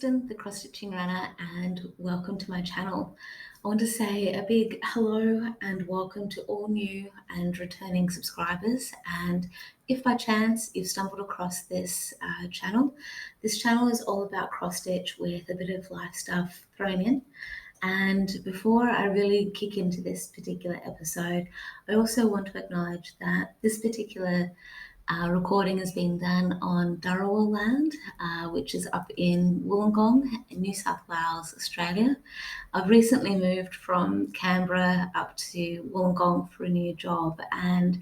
Kristen, the Cross Stitching Runner, and welcome to my channel. I want to say a big hello and welcome to all new and returning subscribers. And if by chance you've stumbled across this channel is all about cross stitch with a bit of life stuff thrown in. And before I really kick into this particular episode, I also want to acknowledge that this particular recording has been done on Dharawal land, which is up in Wollongong in New South Wales, Australia. I've recently moved from Canberra up to Wollongong for a new job, and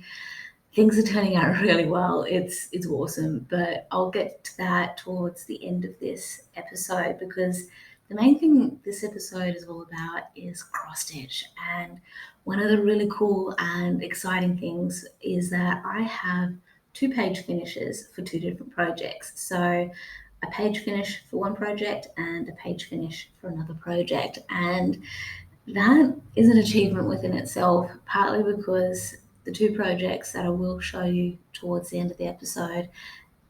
things are turning out really well. It's awesome, but I'll get to that towards the end of this episode, because the main thing this episode is all about is cross stitch. And one of the really cool and exciting things is that I have 2 page finishes for 2 different projects. So a page finish for one project and a page finish for another project. And that is an achievement within itself, partly because the 2 projects that I will show you towards the end of the episode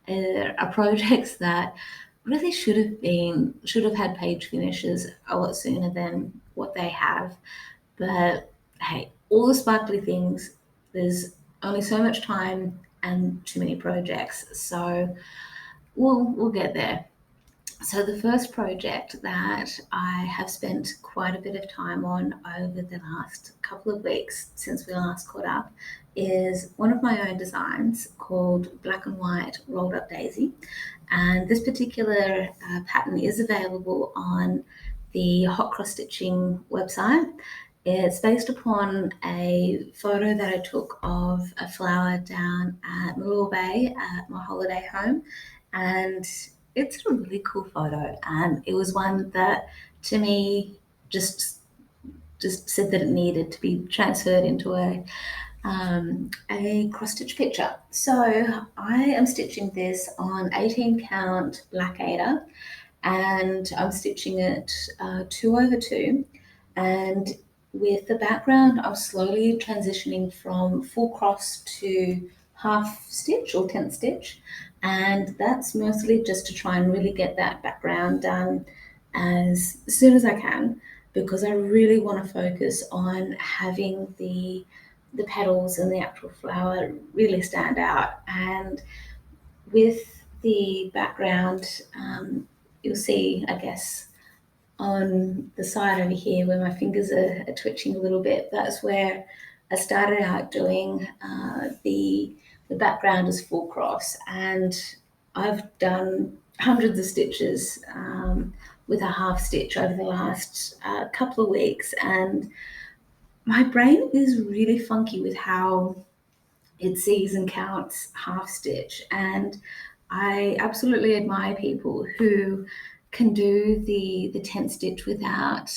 are projects that really should have had page finishes a lot sooner than what they have. But hey, all the sparkly things, there's only so much time and too many projects, so we'll get there. So the first project that I have spent quite a bit of time on over the last couple of weeks since we last caught up is one of my own designs called Black and White Rolled Up Daisy. And this particular pattern is available on the Hot Cross Stitching website. It's based upon a photo that I took of a flower down at Malure Bay at my holiday home, and it's a really cool photo, and it was one that to me just said that it needed to be transferred into a cross stitch picture. So I am stitching this on 18 count black Aida, and I'm stitching it 2/2, and with the background I'm slowly transitioning from full cross to half stitch or 10th stitch, and that's mostly just to try and really get that background done as soon as I can, because I really want to focus on having the petals and the actual flower really stand out. And with the background, you'll see, I guess, on the side over here where my fingers are twitching a little bit, that's where I started out doing the background is full cross, and I've done hundreds of stitches with a half stitch over the last couple of weeks, and my brain is really funky with how it sees and counts half stitch. And I absolutely admire people who can do the 10th stitch without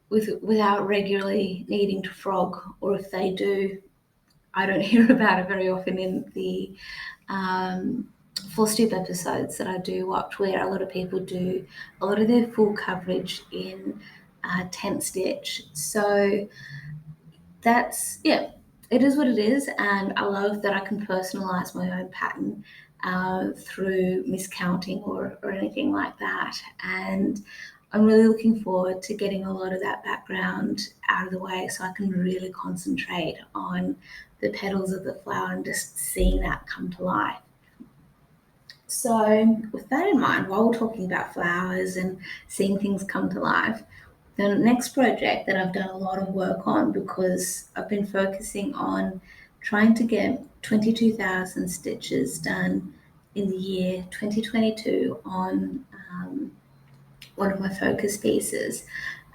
without regularly needing to frog, or if they do, I don't hear about it very often in the Flosstube episodes that I do watch, where a lot of people do a lot of their full coverage in 10th stitch. So that's, yeah, it is what it is, and I love that I can personalize my own pattern through miscounting or anything like that. And I'm really looking forward to getting a lot of that background out of the way so I can really concentrate on the petals of the flower and just seeing that come to life. So with that in mind, while we're talking about flowers and seeing things come to life, the next project that I've done a lot of work on, because I've been focusing on trying to get 22,000 stitches done in the year 2022 on one of my focus pieces.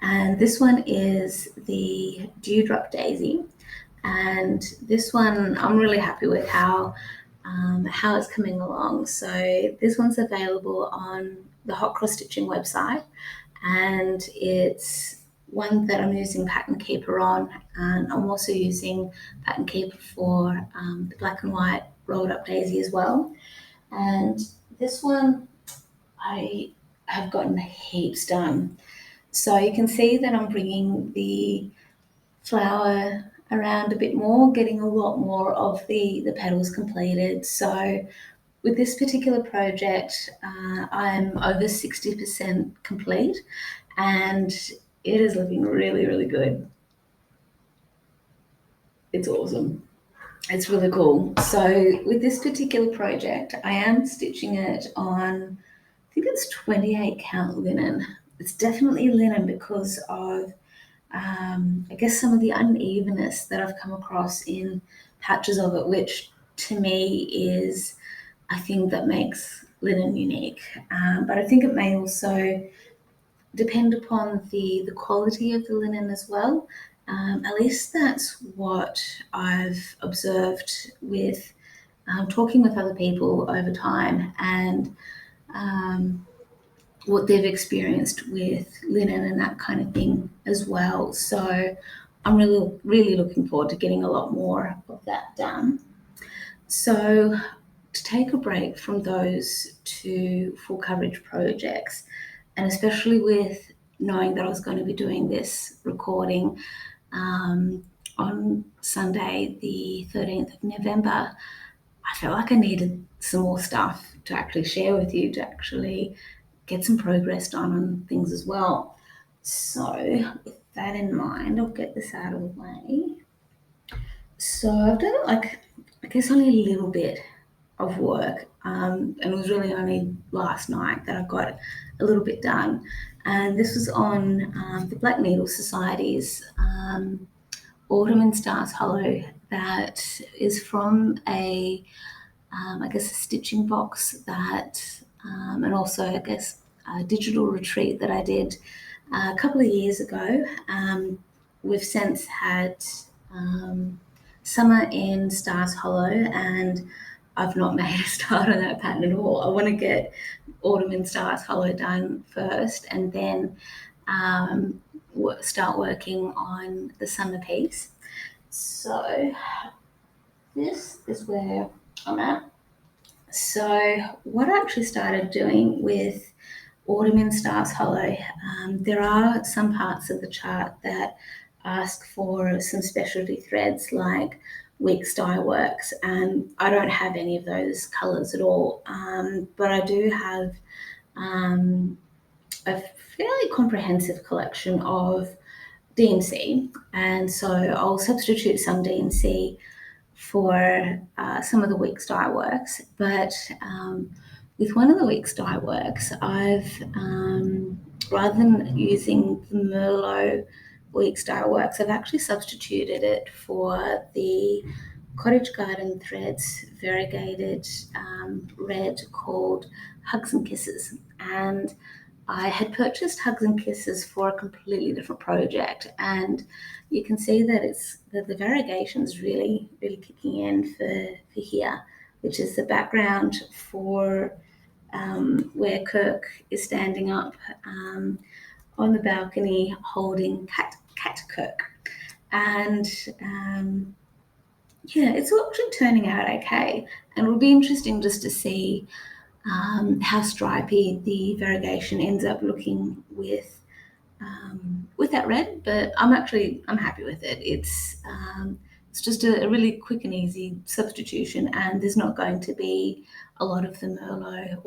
And this one is the Dewdrop Daisy. And this one I'm really happy with how it's coming along. So this one's available on the Hot Cross Stitching website, and it's one that I'm using Pattern Keeper on, and I'm also using Pattern Keeper for the Black and White Rolled Up Daisy as well. And this one I have gotten heaps done. So you can see that I'm bringing the flower around a bit more, getting a lot more of the petals completed. So with this particular project, I'm over 60% complete, and it is looking really, really good. It's awesome. It's really cool. So with this particular project, I am stitching it on, I think it's 28 count linen. It's definitely linen because of, I guess, some of the unevenness that I've come across in patches of it, which to me is a thing that makes linen unique. But I think it may also depend upon the quality of the linen as well. At least that's what I've observed with talking with other people over time, and what they've experienced with linen and that kind of thing as well. So I'm really, really looking forward to getting a lot more of that done. So to take a break from those two full coverage projects, and especially with knowing that I was going to be doing this recording on Sunday, the 13th of November, I felt like I needed some more stuff to actually share with you, to actually get some progress done on things as well. So, with that in mind, I'll get this out of the way. So, I've done like, I guess, only a little bit of work, and it was really only last night that I got a little bit done. And this was on the Black Needle Society's Autumn in Stars Hollow, that is from I guess, a stitching box that, and also, I guess, a digital retreat that I did a couple of years ago. We've since had Summer in Stars Hollow, and I've not made a start on that pattern at all. I want to get Autumn in Stars Hollow done first, and then start working on the summer piece. So this is where I'm at. So what I actually started doing with Autumn in Stars Hollow, there are some parts of the chart that ask for some specialty threads like Weeks Dye Works, and I don't have any of those colours at all, but I do have a fairly comprehensive collection of DMC, and so I'll substitute some DMC for some of the Weeks Dye Works. But with one of the Weeks Dye Works, I've rather than using the Merlot Weeks Dye Works, I've actually substituted it for the Cottage Garden Threads variegated red called Hugs and Kisses. And I had purchased Hugs and Kisses for a completely different project, and you can see that the variegation is really, really kicking in for here, which is the background for where Kirk is standing up on the balcony holding cat Kirk. And yeah, it's actually turning out okay, and it'll be interesting just to see how stripy the variegation ends up looking with that red. But I'm happy with it. It's just a really quick and easy substitution, and there's not going to be a lot of the Merlot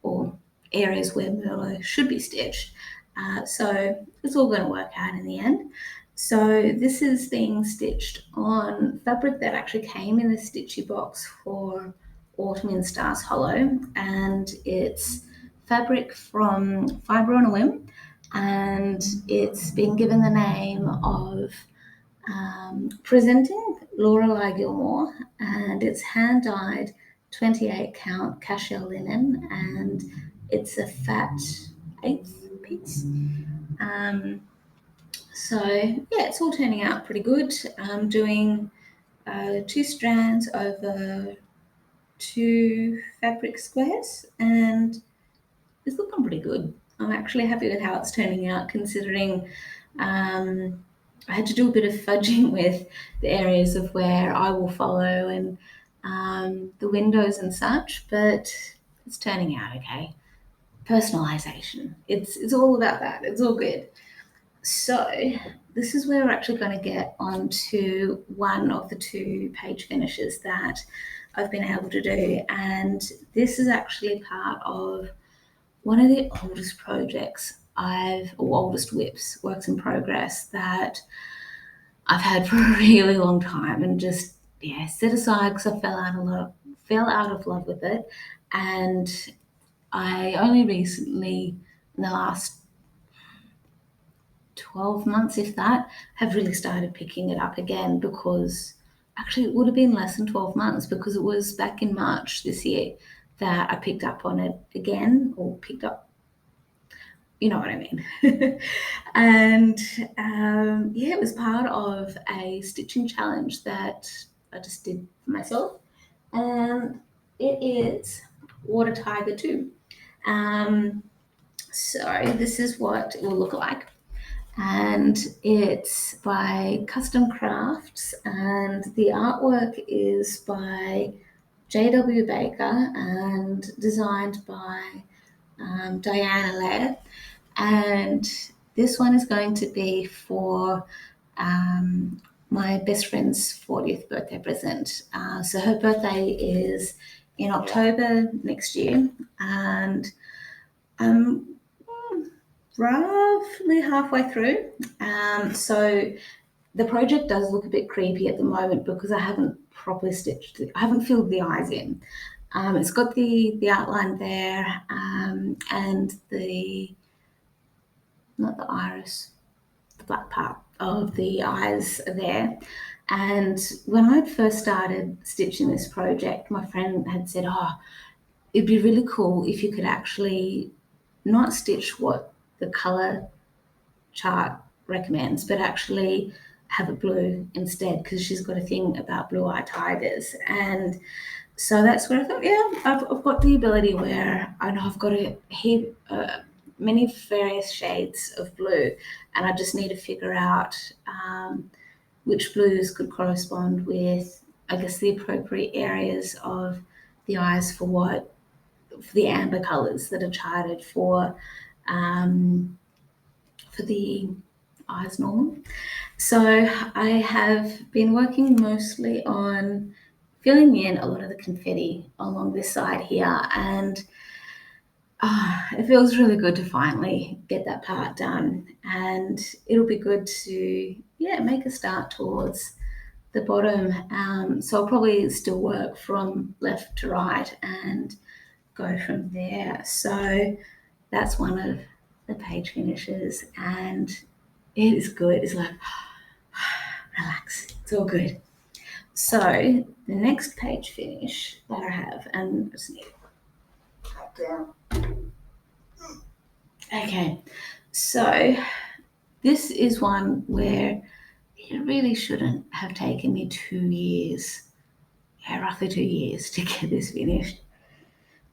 or areas where Merlot should be stitched. So it's all going to work out in the end. So this is being stitched on fabric that actually came in the stitchy box for Autumn in Stars Hollow, and it's fabric from Fibre on a Whim, and it's been given the name of Presenting Lorelei Gilmore, and it's hand dyed 28 count cashel linen, and it's a fat eighth piece. So yeah, it's all turning out pretty good. I'm doing 2 strands over 2 fabric squares, and it's looking pretty good. I'm actually happy with how it's turning out, considering I had to do a bit of fudging with the areas of where I will follow and the windows and such, but it's turning out okay. Personalization. It's all about that. It's all good. So this is where we're actually going to get onto one of the 2-page finishes that I've been able to do. And this is actually part of one of the oldest projects or oldest WIPs, works in progress, that I've had for a really long time, and just, yeah, set aside because I fell out of love with it. And I only recently, in the last 12 months, if that, have really started picking it up again, because actually it would have been less than 12 months, because it was back in March this year that I picked up on it again, or picked up, you know what I mean. And yeah, it was part of a stitching challenge that I just did for myself. And it is Water Tiger 2. So this is what it will look like. And it's by Kustom Krafts, and the artwork is by J.W. Baker and designed by Diana Laird. And this one is going to be for my best friend's 40th birthday present. So her birthday is in October next year, and I'm roughly halfway through. So the project does look a bit creepy at the moment because I haven't properly stitched it. I haven't filled the eyes in. It's got the outline there, and not the iris, the black part of the eyes are there. And when I first started stitching this project, my friend had said, "Oh, it'd be really cool if you could actually not stitch what the color chart recommends, but actually have it blue instead," because she's got a thing about blue-eyed tigers. And so that's where I thought, yeah, I've got the ability where I know I've got a heap, many various shades of blue, and I just need to figure out which blues could correspond with, I guess, the appropriate areas of the eyes for the amber colors that are charted for the eyes normal. So I have been working mostly on filling in a lot of the confetti along this side here, and it feels really good to finally get that part done. And it'll be good to, yeah, make a start towards the bottom. So I'll probably still work from left to right and go from there. So that's one of the page finishes, and it is good. It's like, relax, it's all good. So the next page finish that I have, and I just need to cut down. Okay, so this is one where it really shouldn't have taken me 2 years, roughly 2 years to get this finished,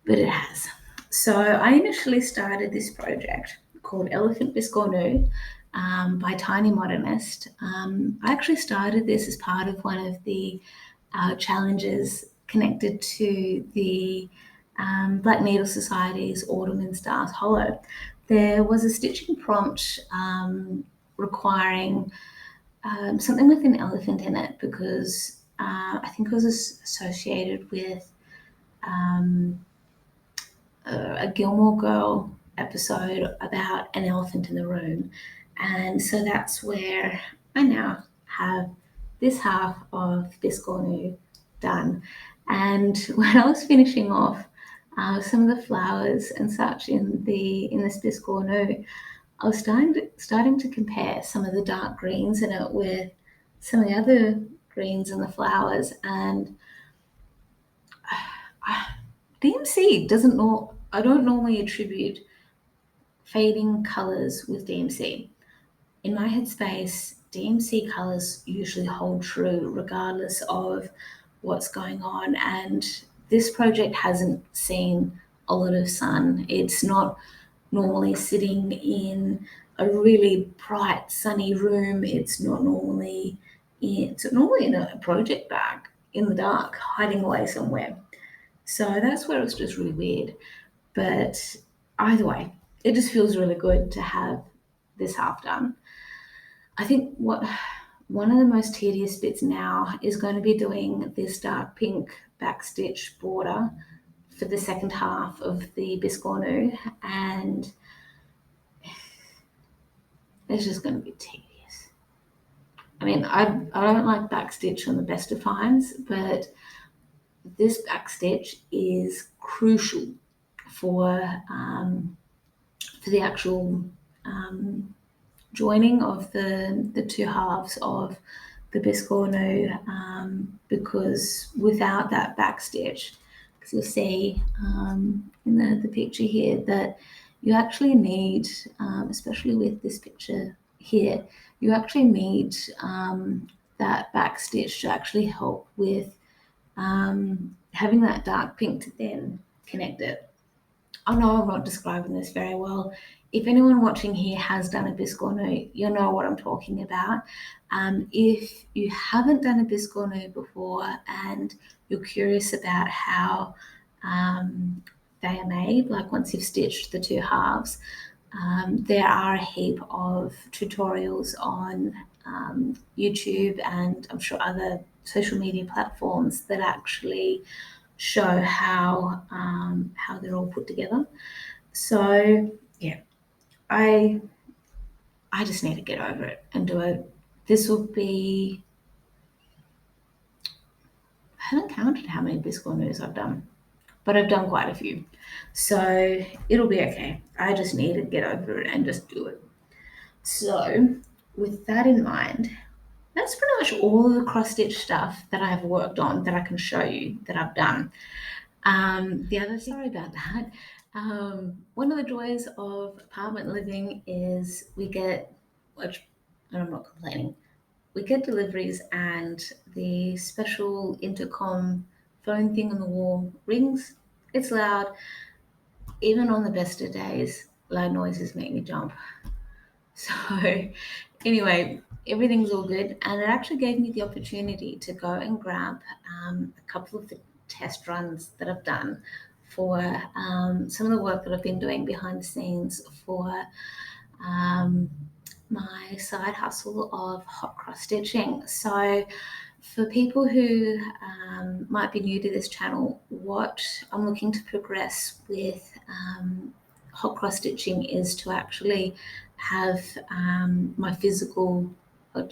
but it has. So I initially started this project called Elephant Biscornu by Tiny Modernist. I actually started this as part of one of the challenges connected to the Black Needle Society's Autumn in Stars Hollow. There was a stitching prompt requiring something with an elephant in it, because I think it was associated with a Gilmore Girl episode about an elephant in the room. And so that's where I now have this half of Biscornu done. And when I was finishing off some of the flowers and such in this Biscornu, I was starting to compare some of the dark greens in it with some of the other greens in the flowers, and DMC doesn't know. I don't normally attribute fading colors with DMC. In my headspace, DMC colors usually hold true regardless of what's going on. And this project hasn't seen a lot of sun. It's not normally sitting in a really bright, sunny room. It's normally in a project bag in the dark, hiding away somewhere. So that's where it's just really weird. But either way, it just feels really good to have this half done. I think one of the most tedious bits now is going to be doing this dark pink backstitch border for the second half of the Biscornu, and it's just going to be tedious. I mean, I don't like backstitch on the best of times, but this backstitch is crucial for the actual joining of the two halves of the Biscornu, because without that backstitch, because you'll see in the picture here that you actually need, especially with this picture here, you actually need that backstitch to actually help with having that dark pink to then connect it. I know I'm not describing this very well. If anyone watching here has done a Biscornu, you'll know what I'm talking about. If you haven't done a Biscornu before and you're curious about how they are made, like once you've stitched the two halves, there are a heap of tutorials on YouTube and I'm sure other social media platforms that actually show how they're all put together. So yeah, I just need to get over it and do it. This will be, I haven't counted how many Biscornus I've done, but I've done quite a few. So it'll be okay. I just need to get over it and just do it. So with that in mind, that's pretty much all the cross stitch stuff that I've worked on that I can show you that I've done. The other thing, sorry about that. One of the joys of apartment living is we get, which, and I'm not complaining, we get deliveries and the special intercom phone thing on the wall rings. It's loud. Even on the best of days, loud noises make me jump. So anyway, everything's all good. And it actually gave me the opportunity to go and grab a couple of the test runs that I've done for some of the work that I've been doing behind the scenes for my side hustle of hot cross stitching. So for people who might be new to this channel, what I'm looking to progress with hot cross stitching is to actually have my physical, to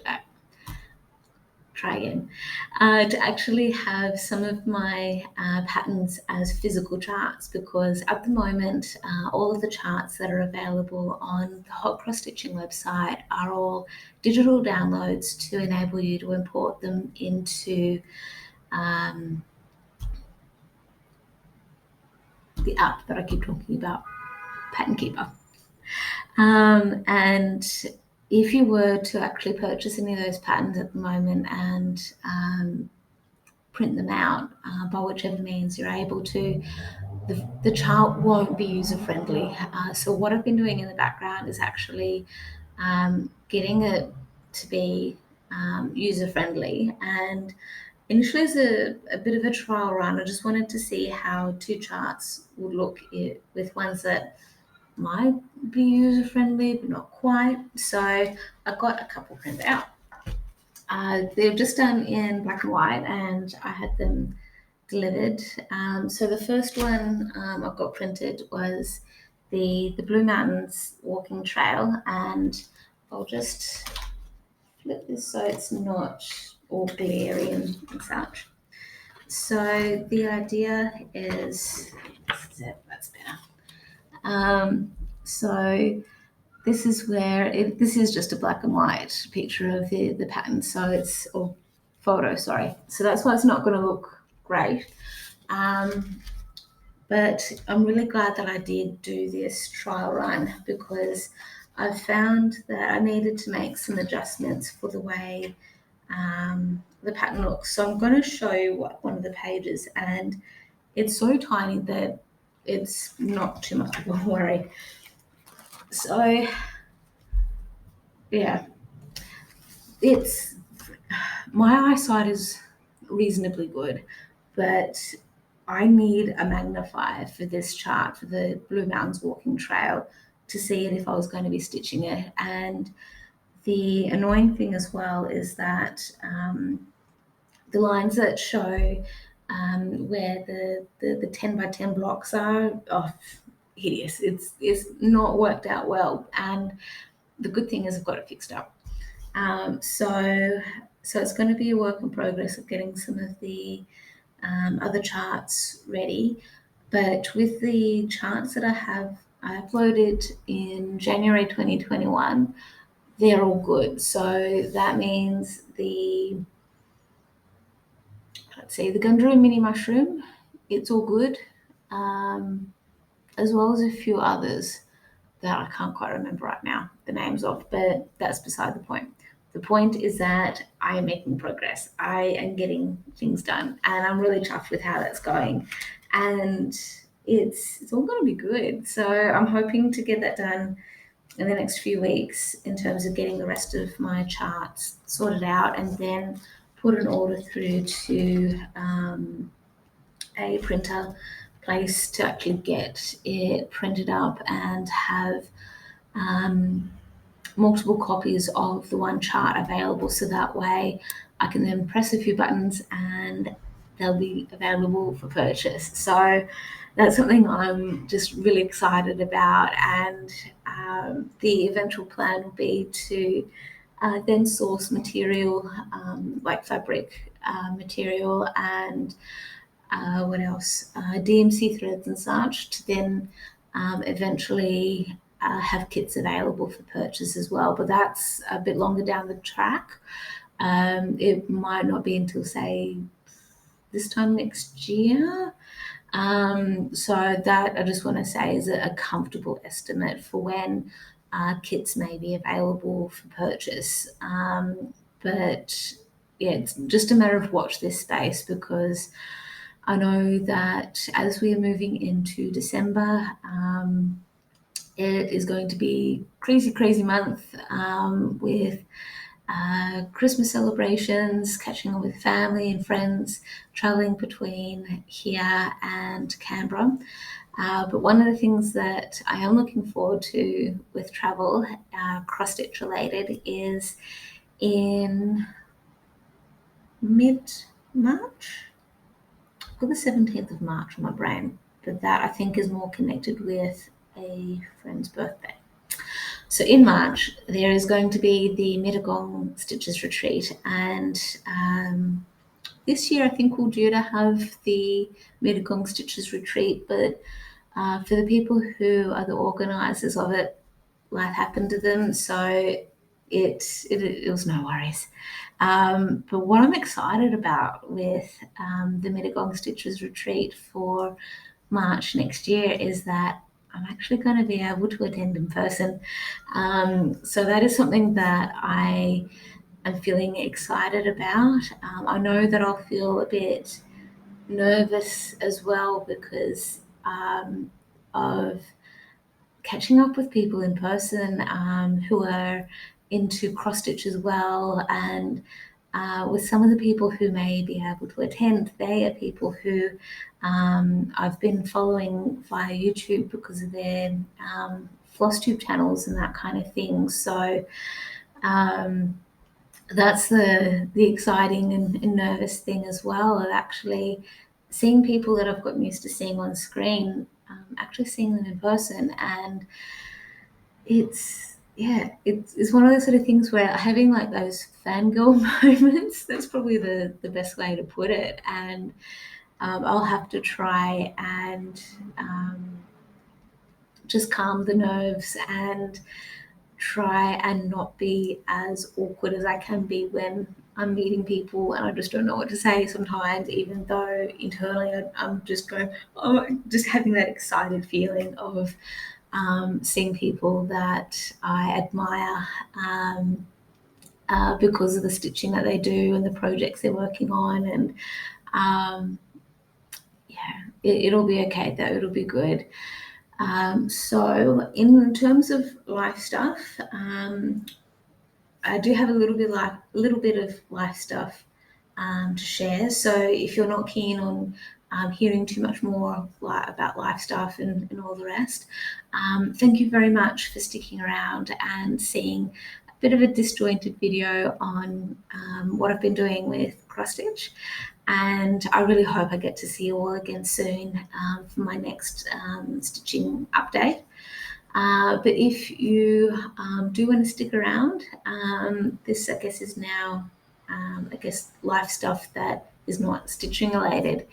actually have some of my patterns as physical charts, because at the moment all of the charts that are available on the hot cross stitching website are all digital downloads to enable you to import them into the app that I keep talking about, Pattern Keeper. And if you were to actually purchase any of those patterns at the moment and print them out by whichever means you're able to, the chart won't be user-friendly. So what I've been doing in the background is actually getting it to be user-friendly. And initially as a bit of a trial run, I just wanted to see how two charts would look with ones that might be user-friendly but not quite. So I got a couple printed out. They're just done in black and white and I had them delivered. So the first one I've got printed was the Blue Mountains walking trail, and I'll just flip this so it's not all glary and such. So the idea is, that's better. So this is where this is just a black and white picture of the pattern. So it's, or photo, sorry. So that's why it's not going to look great. But I'm really glad that I did do this trial run, because I found that I needed to make some adjustments for the way the pattern looks. So I'm going to show you one of the pages, and it's so tiny that it's not too much of a worry. So yeah, it's, my eyesight is reasonably good, but I need a magnifier for this chart, for the Blue Mountains walking trail, to see it if I was going to be stitching it. And the annoying thing as well is that the lines that show where the 10 by 10 blocks are, hideous. It's not worked out well. And the good thing is I've got it fixed up. So it's going to be a work in progress of getting some of the other charts ready. But with the charts that I uploaded in January 2021, they're all good. So that means the Gundroo mini mushroom, it's all good, as well as a few others that I can't quite remember right now the names of, but that's beside the point. The point is that I am making progress. I am getting things done, and I'm really chuffed with how that's going. And it's all going to be good. So I'm hoping to get that done in the next few weeks in terms of getting the rest of my charts sorted out, and then put an order through to a printer place to actually get it printed up and have multiple copies of the one chart available, so that way I can then press a few buttons and they'll be available for purchase. So that's something I'm just really excited about, and the eventual plan will be to then source material like fabric material and what else? DMC threads and such, to then eventually have kits available for purchase as well. But that's a bit longer down the track. It might not be until, say, this time next year. So that, I just want to say, is a comfortable estimate for when kits may be available for purchase. But yeah, it's just a matter of watch this space, because I know that as we are moving into December, it is going to be crazy, crazy month with Christmas celebrations, catching up with family and friends, traveling between here and Canberra. But one of the things that I am looking forward to with travel, cross-stitch related, is in mid-March. I've got the 17th of March on my brain, but that I think is more connected with a friend's birthday. So in March, there is going to be the Mittagong Stitches Retreat, and this year I think we're due to have the Mittagong Stitches Retreat, but for the people who are the organisers of it, life happened to them, so it was no worries. But what I'm excited about with the Mittagong Stitches Retreat for March next year is that I'm actually going to be able to attend in person. So that is something that I am feeling excited about. I know that I'll feel a bit nervous as well, because of catching up with people in person who are into cross stitch as well, and with some of the people who may be able to attend, they are people who I've been following via YouTube because of their Flosstube channels and that kind of thing. So that's the exciting and nervous thing as well, of actually seeing people that I've gotten used to seeing on screen, actually seeing them in person. And it's one of those sort of things where having like those fangirl moments, that's probably the best way to put it. And I'll have to try and just calm the nerves and try and not be as awkward as I can be when I'm meeting people and I just don't know what to say sometimes, even though internally I'm just going, just having that excited feeling of seeing people that I admire because of the stitching that they do and the projects they're working on. And it'll be okay though, it'll be good. So in terms of life stuff, I do have a little bit of life stuff to share. So if you're not keen on hearing too much more about life stuff and all the rest. Thank you very much for sticking around and seeing a bit of a disjointed video on what I've been doing with cross stitch. And I really hope I get to see you all again soon for my next stitching update. But if you do want to stick around, this I guess is now life stuff that is not stitching related.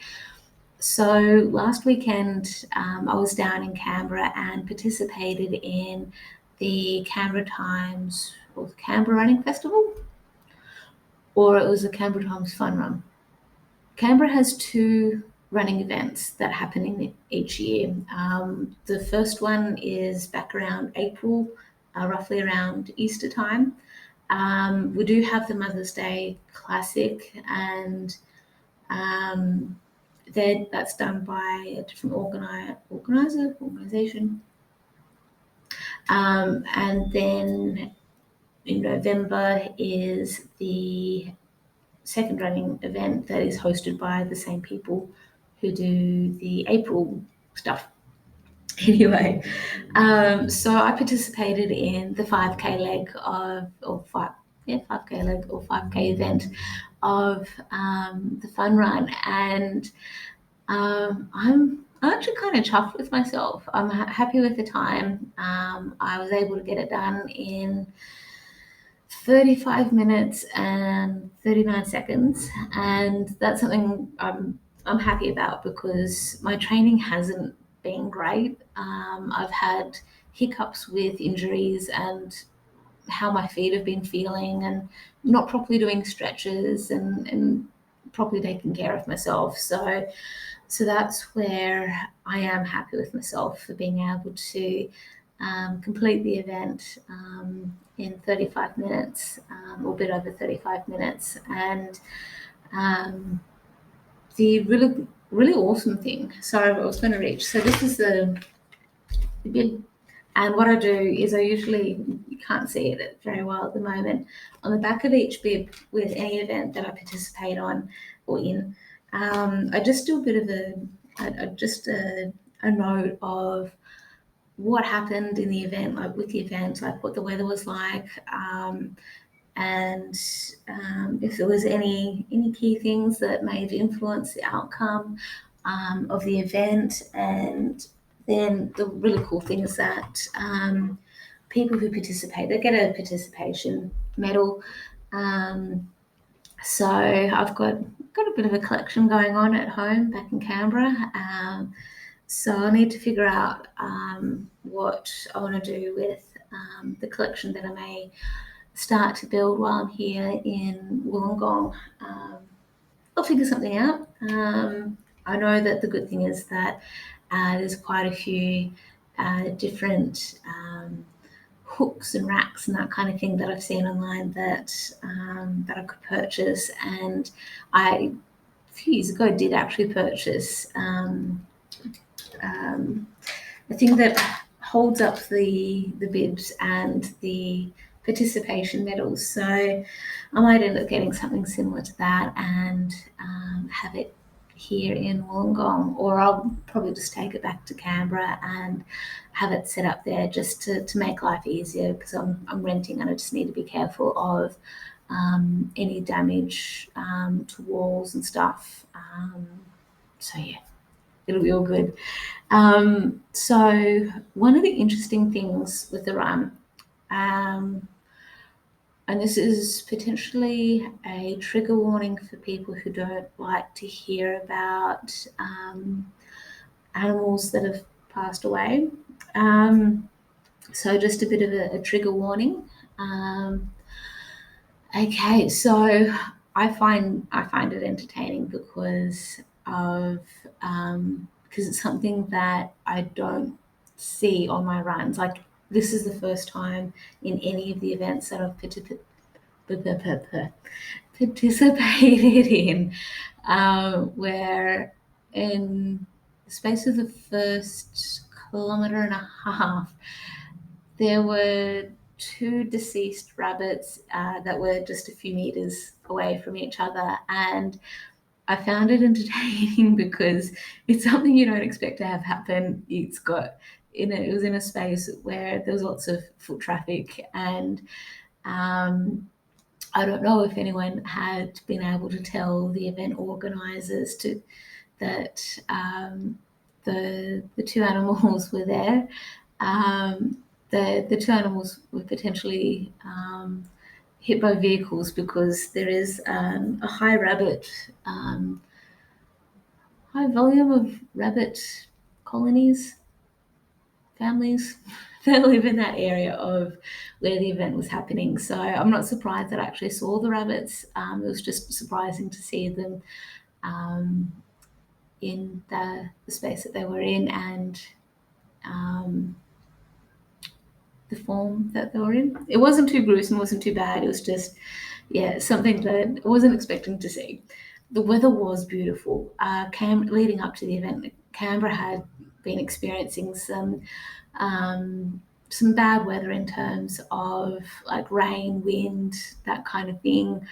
So last weekend I was down in Canberra and participated in the Canberra Times or the Canberra Running Festival, or it was the Canberra Times Fun Run. Canberra has two running events that happen in each year. The first one is back around April, roughly around Easter time. We do have the Mother's Day Classic, and that's done by a different organisation. And then in November is the second running event that is hosted by the same people who do the April stuff. Anyway, so I participated in the 5K leg of, or 5K leg or 5K event of the fun run, and I'm actually kind of chuffed with myself. I'm happy with the time. I was able to get it done in 35 minutes and 39 seconds, and that's something I'm happy about because my training hasn't been great. I've had hiccups with injuries and how my feet have been feeling, and not properly doing stretches and properly taking care of myself. So that's where I am happy with myself for being able to complete the event in 35 minutes, or a bit over 35 minutes. And the really awesome thing, sorry, I was going to reach. So this is the bib. And what I do is you can't see it very well at the moment, on the back of each bib with any event that I participate on or in, I just do a bit of a note of what happened in the event, like with the event, like what the weather was like, and if there was any key things that may have influenced the outcome of the event. And then the really cool thing is that people who participate, they get a participation medal. So I've got a bit of a collection going on at home back in Canberra. So I need to figure out what I want to do with the collection that I may start to build while I'm here in Wollongong. I'll figure something out. I know that the good thing is that there's quite a few different hooks and racks and that kind of thing that I've seen online that I could purchase. And I, a few years ago, did actually purchase a thing that holds up the bibs and the participation medals. So I might end up getting something similar to that and have it here in Wollongong, or I'll probably just take it back to Canberra and have it set up there just to make life easier, because I'm renting and I just need to be careful of any damage to walls and stuff. So yeah, it'll be all good. So one of the interesting things with the run, and this is potentially a trigger warning for people who don't like to hear about animals that have passed away. So just a bit of a trigger warning. Okay, so I find it entertaining because it's something that I don't see on my runs. Like, this is the first time in any of the events that I've participated in, where in the space of the first kilometre and a half, there were two deceased rabbits that were just a few meters away from each other, and I found it entertaining because it's something you don't expect to have happen. It was in a space where there was lots of foot traffic, and um, I don't know if anyone had been able to tell the event organisers that the two animals were there. Um, the two animals were potentially hit by vehicles because there is a high volume of rabbit colonies, families that live in that area of where the event was happening. So I'm not surprised that I actually saw the rabbits. It was just surprising to see them um, in the space that they were in, and um, the form that they were in. It wasn't too gruesome, wasn't too bad. It was just, yeah, something that I wasn't expecting to see. The weather was beautiful. Leading up to the event, Canberra had been experiencing some bad weather in terms of like rain, wind, that kind of thing.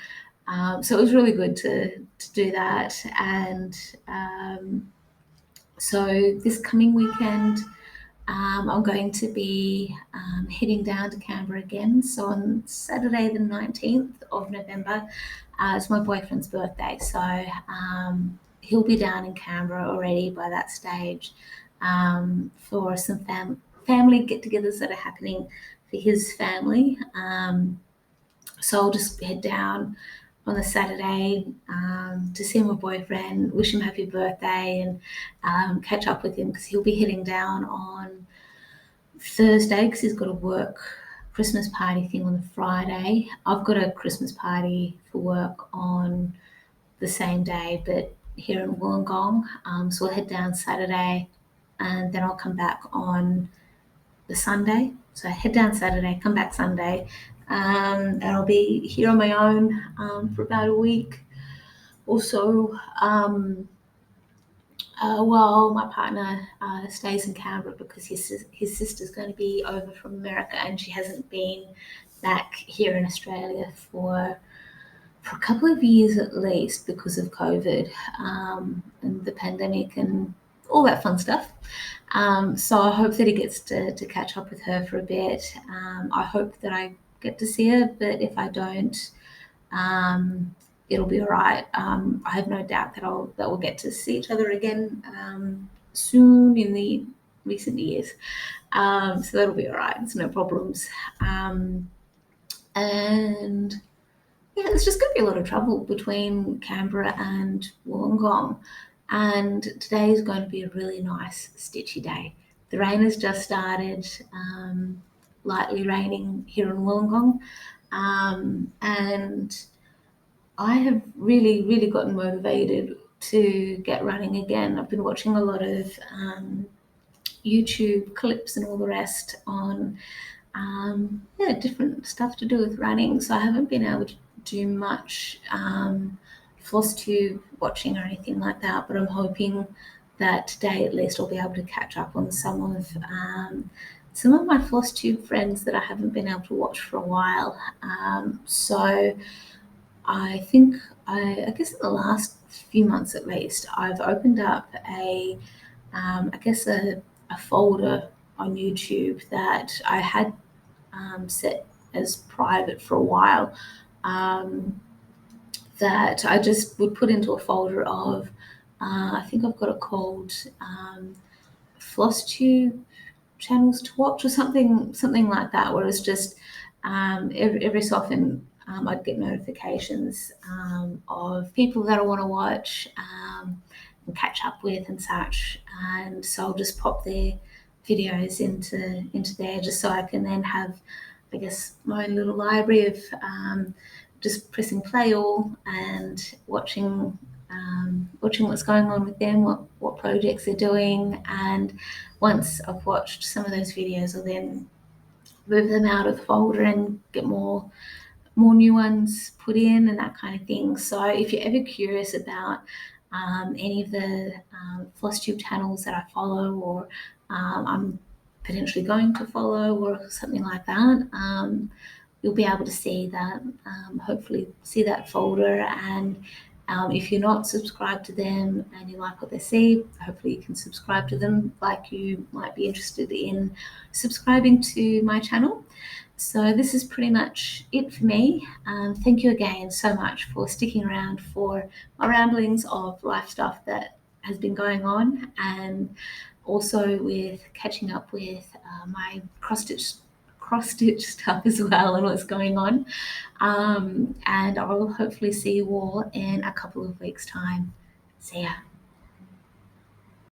So it was really good to do that. And so this coming weekend, I'm going to be heading down to Canberra again. So on Saturday, the 19th of November, it's my boyfriend's birthday. So he'll be down in Canberra already by that stage for some family get togethers that are happening for his family. So I'll just head down on the Saturday to see my boyfriend, wish him happy birthday, and catch up with him because he'll be heading down on Thursday because he's got a work Christmas party thing on the Friday. I've got a Christmas party for work on the same day, but here in Wollongong. So we'll head down Saturday, and then I'll come back on the Sunday. So I head down Saturday, come back Sunday, and I'll be here on my own for about a week or so. While my partner stays in Canberra because his sister's going to be over from America and she hasn't been back here in Australia for a couple of years at least because of COVID and the pandemic and all that fun stuff. So I hope that he gets to catch up with her for a bit. I hope that I get to see her, but if I don't, it'll be all right. I have no doubt that we'll get to see each other again soon in the recent years. So that'll be all right. It's no problems. And yeah, it's just going to be a lot of travel between Canberra and Wollongong. And today is going to be a really nice, stitchy day. The rain has just started, lightly raining here in Wollongong. And I have really, really gotten motivated to get running again. I've been watching a lot of YouTube clips and all the rest on different stuff to do with running. So I haven't been able to do much Flosstube watching or anything like that, but I'm hoping that today at least I'll be able to catch up on some of my Flosstube friends that I haven't been able to watch for a while. So I think I guess in the last few months at least, I've opened up a folder on YouTube that I had set as private for a while, that I just would put into a folder of, I think I've got it called Flosstube channels to watch or something like that, where it's just every so often I'd get notifications of people that I want to watch and catch up with and such, and so I'll just pop their videos into there just so I can then have, I guess, my own little library of just pressing play all and watching what's going on with them, what projects they're doing, and once I've watched some of those videos, I'll then move them out of the folder and get more new ones put in and that kind of thing. So if you're ever curious about any of the Flosstube channels that I follow or I'm potentially going to follow or something like that, you'll be able to see that, hopefully see that folder and If you're not subscribed to them and you like what they see, hopefully you can subscribe to them, like you might be interested in subscribing to my channel. So this is pretty much it for me. Thank you again so much for sticking around for my ramblings of life stuff that has been going on, and also with catching up with my cross-stitch stuff as well and what's going on. And I will hopefully see you all in a couple of weeks' time. See ya.